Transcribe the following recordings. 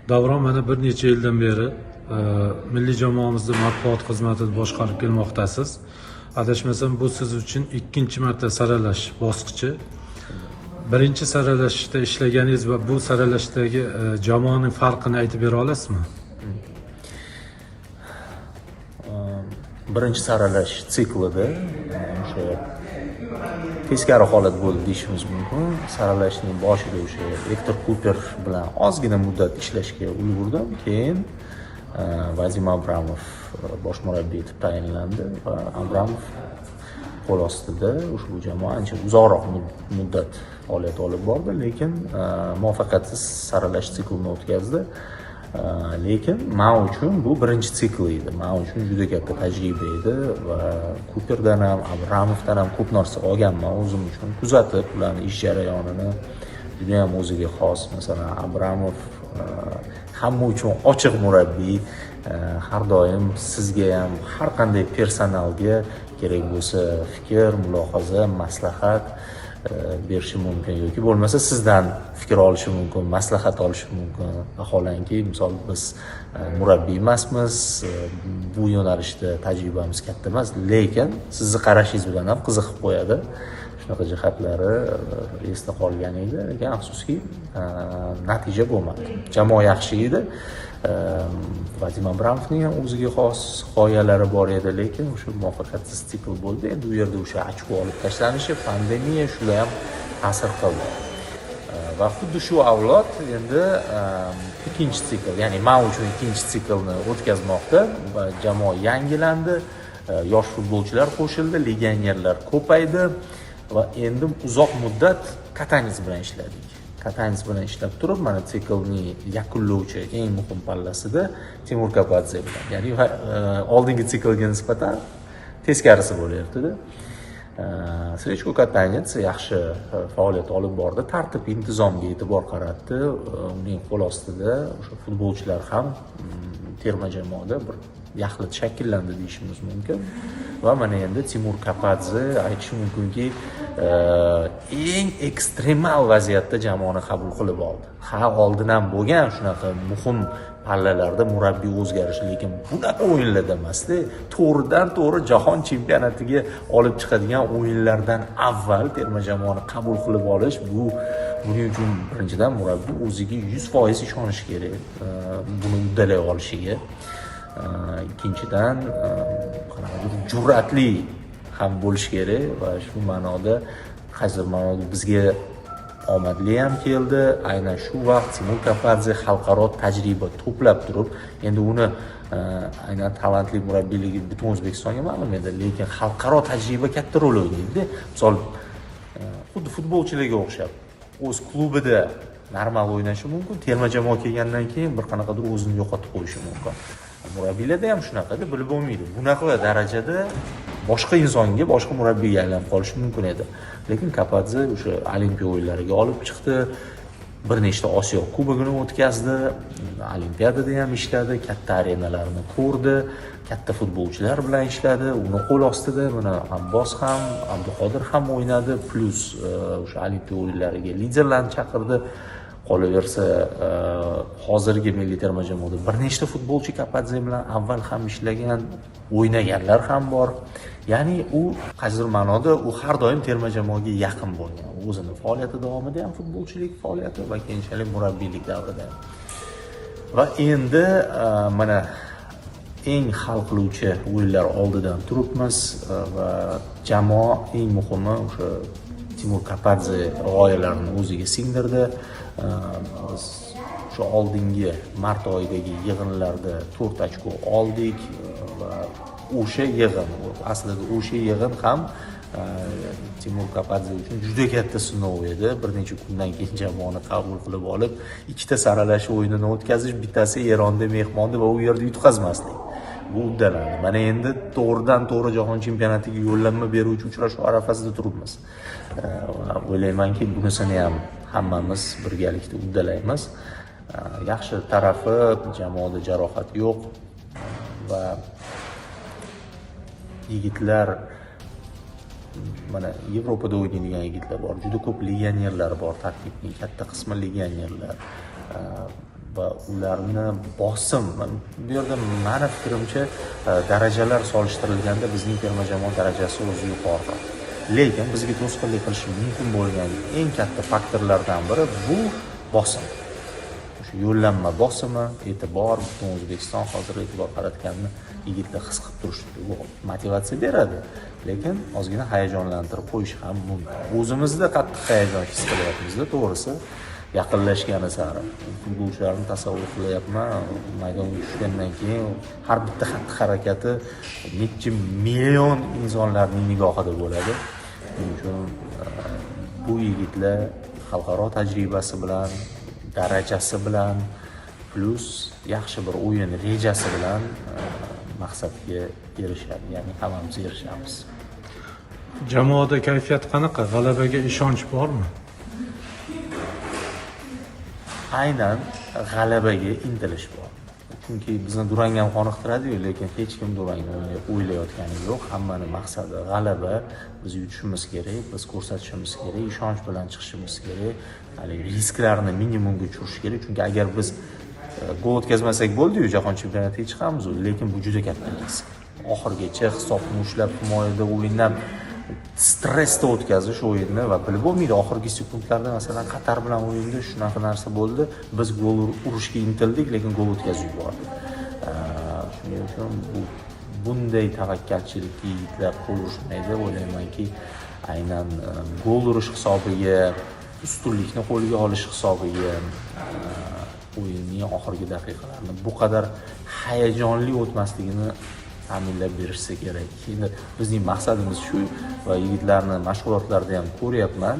Davron mana bir necha yildan beri milliy jamoamizni matbuot xizmatini boshqarib kelmoqdasiz. Adashmasam bu siz uchun ikkinchi marta saralash bosqichi. Birinchi saralashda ishlaganingiz va bu saralashdagi jamoaning farqini aytib bera olasizmi? Birinchi saralash siklida o'sha teskari holat bo'ldi deyishimiz mumkin. Saralashning boshida o'sha Viktor Kuper bilan ozgina muddat ishlashga ulgurdim. Keyin Vadim Abramov bosh murabbiy etib tayinlandi va Abramov qo'l ostida ushbu jamoa ancha uzoqroq muddat faoliyat olib bordi, lekin muvaffaqiyatsiz saralash siklini o'tkazdi. Lekin men uchun bu birinchi sikl edi. Men uchun juda katta tajriba edi va Kuperdan ham, Abramovdan ham ko'p narsa olganman o'zim uchun. Kuzatib, ularning ish jarayonini juda ham o'ziga xos. Masalan, Abramov hamma uchun ochiq murabbiy, har doim sizga ham har qanday personalga kerak bo'lsa fikr, mulohaza, maslahat berishi mumkin yoki bo'lmasa sizdan fikr olishi mumkin, maslahat olishi mumkin. Vaholanki, misol biz murabbiy emasmiz, bu yo'nalishda tajribamiz katta emas, lekin sizni qarashingiz bilan ham qiziqib qo'yadi. Shunaqa jihatlari esda qolgan edi, lekin afsuski natija bo'lmadi. Jamoa yaxshi edi. Vadim Abramovning ham o'ziga xos g'oyalari bor edi, lekin o'sha muvaffaqiyatsiz sikl bo'ldi. Endi u yerda o'sha ochko olib tashlanishi, pandemiya shular ham ta'sir qildi. Va xuddi shu avlod endi ikkinchi sikl, ya'ni men uchun ikkinchi siklni o'tkazmoqda va jamoa yangilandi, yosh futbolchilar qo'shildi, legionerlar ko'paydi va endi uzoq muddat Katanets bilan ishladik. Katanets bilan ishlab turib, mana siklni yakunlovchi eng muhim pallasida Timur Kapadze bilan, ya'ni oldingi siklga nisbatan teskarisi bo'lyapti-da. Srechko Katanets yaxshi faoliyat olib bordi, tartib, intizomga e'tibor qaratdi. Uning qo'l ostida o'sha futbolchilar ham terma jamoada bir yaxlit shakllandi deyishimiz mumkin. Va mana endi Timur Kapadze aytish mumkinki, eng ekstremal vaziyatda jamoani qabul qilib oldi. Oldin ham bo'lgan shunaqa muhim pallalarda murabbiy o'zgarishi, lekin bunaqa o'yinlarda emasdi. To'g'ridan-to'g'ri jahon chempionatiga olib chiqadigan o'yinlardan avval terma jamoani qabul qilib olish, buning uchun birinchidan murabbiy o'ziga 100% ishonishi kerak, buni uddalay olishiga. Ikkinchidan jur'atli ham bo'lish kerak va shu ma'noda hozir bizga omadli ham keldi. Aynan shu vaqt Timur Kapadze xalqaro tajriba to'plab turib, endi uni aynan talantli murabbiyligi butun O'zbekistonga ma'lum edi, lekin xalqaro tajriba katta rol o'ynaydi. Misol, xuddi futbolchilarga o'xshab o'z klubida normal o'ynashi mumkin, terma jamoa kelgandan keyin bir qanaqadir o'zini yo'qotib qo'yishi mumkin. Murabbiylarda ham shunaqada, bilib bo'lmaydi. Bunaqa darajada boshqa insonga, boshqa murabbiyga aylanib qolishi mumkin edi. Lekin Kapadze o'sha Olimpiya o'yinlariga olib chiqdi, bir nechta Osiyo kubogini o'tkazdi, Olimpiadada ham ishladi, katta arenalarni ko'rdi, katta futbolchilar bilan ishladi. Uni qo'l ostida mana Abbos ham, Abduqodir ham o'ynadi, plus o'sha Olimpiya o'yinlariga liderlarni chaqirdi. Qolaversa, hozirgi milliy terma jamoada bir nechta futbolchi Kapadze bilan avval ham ishlagan, o'ynaganlar ham bor. Ya'ni u qaysidir ma'noda u har doim terma jamoaga yaqin bo'lgan. O'zini faoliyati davomida ham futbolchilik faoliyati va keyinchalik murabbiylik davrida ham. Va endi mana eng hal qiluvchi o'yinlar oldidan turibmiz va jamoa eng muhimi o'sha Timur Kapadze g'oyalarini o'ziga singdirdi. Shu oldingi mart oyidagi yig'inlarda 4 ochko oldik va o'sha yig'in, aslida o'sha yig'in ham Timur Kapadze uchun juda katta sinov edi. Bir necha kundan keyin jamoani qabul qilib olib, ikkita saralash o'yinini o'tkazish, bittasi Eronda mehmonda va u yerda yutqazmaslik. Bu uddalandi. Mana endi to'g'ridan-to'g'ri jahon chempionatiga yo'llanma beruvchi uchrashuv arafasida turibmiz. O'ylaymanki, bunisini ham hammamiz birgalikda uddalaymiz. Yaxshi tarafi jamoada jarohat yo'q va yigitlar, mana Yevropada o'ynaydigan yigitlar bor, juda ko'p legionerlar bor, tarkibning katta qismi legionerlar. va ularni bosim, bu yerda mani fikrimcha darajalar solishtirilganda bizning terma jamoa darajasi o'zi yuqoriroq. Lekin bizga to'sqinlik qilishi mumkin bo'lgan eng katta faktorlardan biri bu bosim. O'sha yo'llanma bosimi, e'tibor, butun O'zbekiston hozir e'tibor qaratganini yigitlar his qilib turishdi. Bu motivatsiya beradi, lekin ozgina hayajonlantirib qo'yish ham mumkin. O'zimizda qattiq hayajon his qilyapmiz-da, to'g'risi. Yaqinlashgani sari futbolchilarni tasavvur qilyapman, maydonga tushgandan keyin har bitta xatti-harakati necha million insonlarning nigohida bo'ladi. Shuning uchun bu yigitlar xalqaro tajribasi bilan, darajasi bilan, plus yaxshi bir o'yin rejasi bilan maqsadga erishadi, ya'ni hammamiz erishamiz. Jamoada kayfiyat qanaqa? G'alabaga ishonch bormi? Aynan g'alabaga intilish bor. Chunki bizni durang ham qoniqtiradi-yu, lekin hech kim durangni o'ylayotgani yo'q. Hammaning maqsadi g'alaba. Biz yutishimiz kerak, biz ko'rsatishimiz kerak, ishonch bilan chiqishimiz kerak. Hali risklarni minimumga tushirish kerak. Chunki agar biz gol o'tkazmasak bo'ldi-yu, jahon chempionatiga chiqamiz, lekin bu juda katta risk. Oxirgacha hisobni ushlab, himoyada o'ynab, stressda o'tkazish o'yinni va bilib bo'lmaydi. Oxirgi sekundlarda masalan Qatar bilan o'yinda shunaqa narsa bo'ldi. Biz gol urishga intildik, lekin gol o'tkazib yubordik. Shuning uchun bunday tavakkalchilikka yigitlar qo'l urishmaydi. O'ylaymanki, aynan gol urish hisobiga, ustunlikni qo'lga olish hisobiga o'yinning oxirgi daqiqalarini bu qadar hayajonli o'tmasligini ta'minlab berishsa kerak. Endi bizning maqsadimiz shu va yigitlarni mashg'ulotlarda ham ko'ryapman.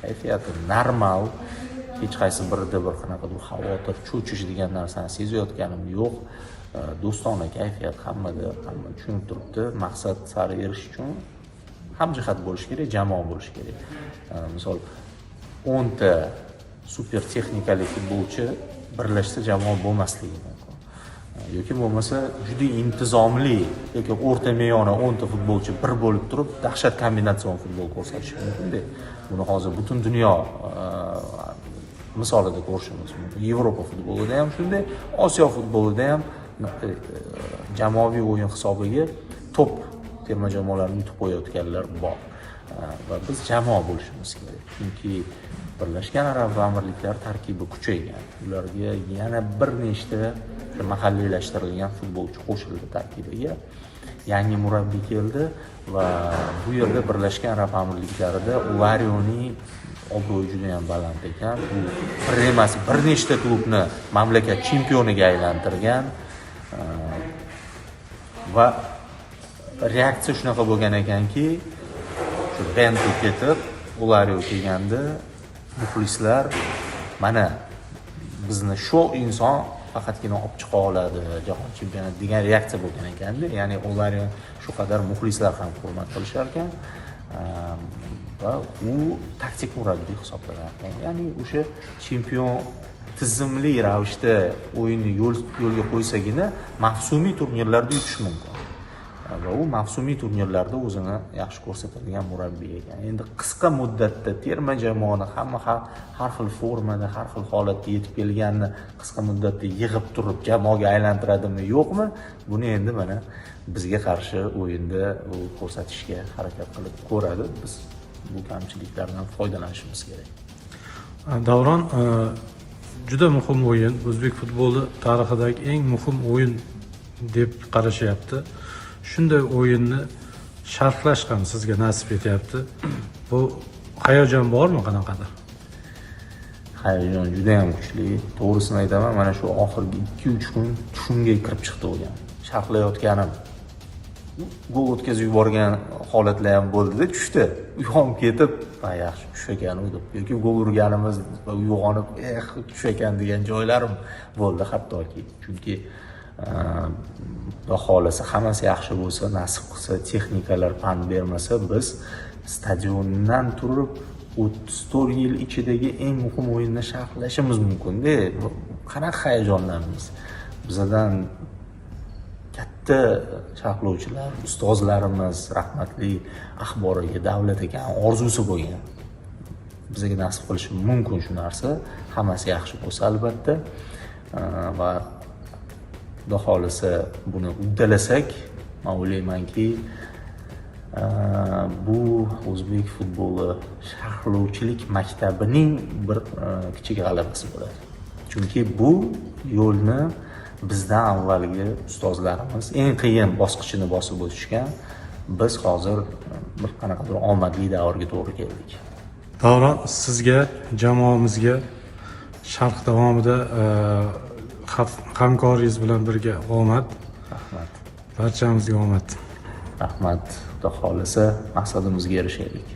Kayfiyati normal, hech qaysi birida bir qanaqa xavotir, cho'chish degan narsani sezayotganim yo'q. Do'stona kayfiyat hammada, hamma tushunib turibdi. Maqsad sari erishish uchun hamjihat bo'lish kerak, jamoa bo'lish kerak. Misol 10 ta super texnikali futbolchi birlashsa jamoa bo'lmasligi mumkin. Yoki bo'lmasa juda intizomli, lekin o'rta meyona 10 ta futbolchi bir bo'lib turib, dahshat kombinatsion futbol ko'rsatishi mumkin-da. Buni hozir butun dunyo misolida ko'rishimiz mumkin. Yevropa futbolida ham shunday, Osiyo futbolida ham jamoaviy o'yin hisobiga top terma jamoalarni yutib qo'yayotganlar bor. Va biz jamoa bo'lishimiz kerak. Chunki Birlashgan Arab Amirliklari tarkibi kuchaygan. Ularga yana bir nechta mahalliylashtirilgan futbolchi qo'shildi tarkibiga. Yangi murabbiy keldi va bu yerda Birlashgan Arab Amirliklarida Ularioning obro'yi juda ham baland ekan. U bir emas, bir nechta klubni mamlakat chempioniga aylantirgan va reaksiya shunaqa bo'lgan ekanki, shu Bento ketib, Ulario kelganda muxlislar mana bizni shu inson faqatgina olib chiqa oladi jahon chempionati degan reaksiya bo'lgan ekanda. Ya'ni Ulario shu qadar muxlislar ham hurmat qilishar ekan va u taktik murabbiy hisoblanadi. Ya'ni o'sha chempion tizimli ravishda o'yinni yo'lga qo'ysagina mavsumiy turnirlarda yutish mumkin. Va u mavsumiy turnirlarda o'zini yaxshi ko'rsatadigan murabbiy ekan. Endi qisqa muddatda terma jamoani hamma har xil formada, har xil holatga yetib kelganini qisqa muddatda yig'ib turib jamoaga aylantiradimi, yo'qmi? Buni endi mana bizga qarshi o'yinda u ko'rsatishga harakat qilib ko'radi. Biz bu kamchiliklardan foydalanishimiz kerak. Davron, juda muhim o'yin, o'zbek futboli tarixidagi eng muhim o'yin deb qarashyapti. Shunday o'yinni sharhlash ham sizga nasib etyapti. Bu hayajon bormi qanaqadir? Hayajon juda ham kuchli. To'g'risini aytaman, mana shu oxirgi 2-3 kun tushimga kirib chiqdi o'yin. Sharhlayotganim, gol o'tkazib yuborgan holatlar ham bo'ldi-da, tushdi. Uyg'onib ketib, yaxshi tush ekan u deb, yoki gol urganimiz va uyg'onib, tush ekan degan joylarim bo'ldi hattoki. Chunki Xudo xolasa hammasi yaxshi bo'lsa, nasib qilsa, texnikalar pand bermasa, biz stadiondan turib 34 yil ichidagi eng muhim o'yinni sharhlashimiz mumkin-da. Qanaqa hayajonlanamiz. Bizdan katta sharhlovchilar, ustozlarimiz, rahmatli Axbor aka, Davlat aka orzusi bo'lgan. Bizga nasib qilishi mumkin shu narsa. Hammasi yaxshi bo'lsa albatta. va Xudo xohlasa buni uddalasak, men o'ylaymanki, bu o'zbek futboli sharhlovchilik maktabining bir kichik g'alabasi bo'ladi. Chunki bu yo'lni bizdan avvalgi ustozlarimiz eng qiyin bosqichini bosib o'tishgan. Biz hozir bir qanaqadir omadli davrga to'g'ri keldik. Davron, sizga, jamoamizga sharh davomida hamkoringiz bilan birga omad. Rahmat. Barchamizga omad. Rahmat. Xudo xohlasa maqsadimizga erishaylik.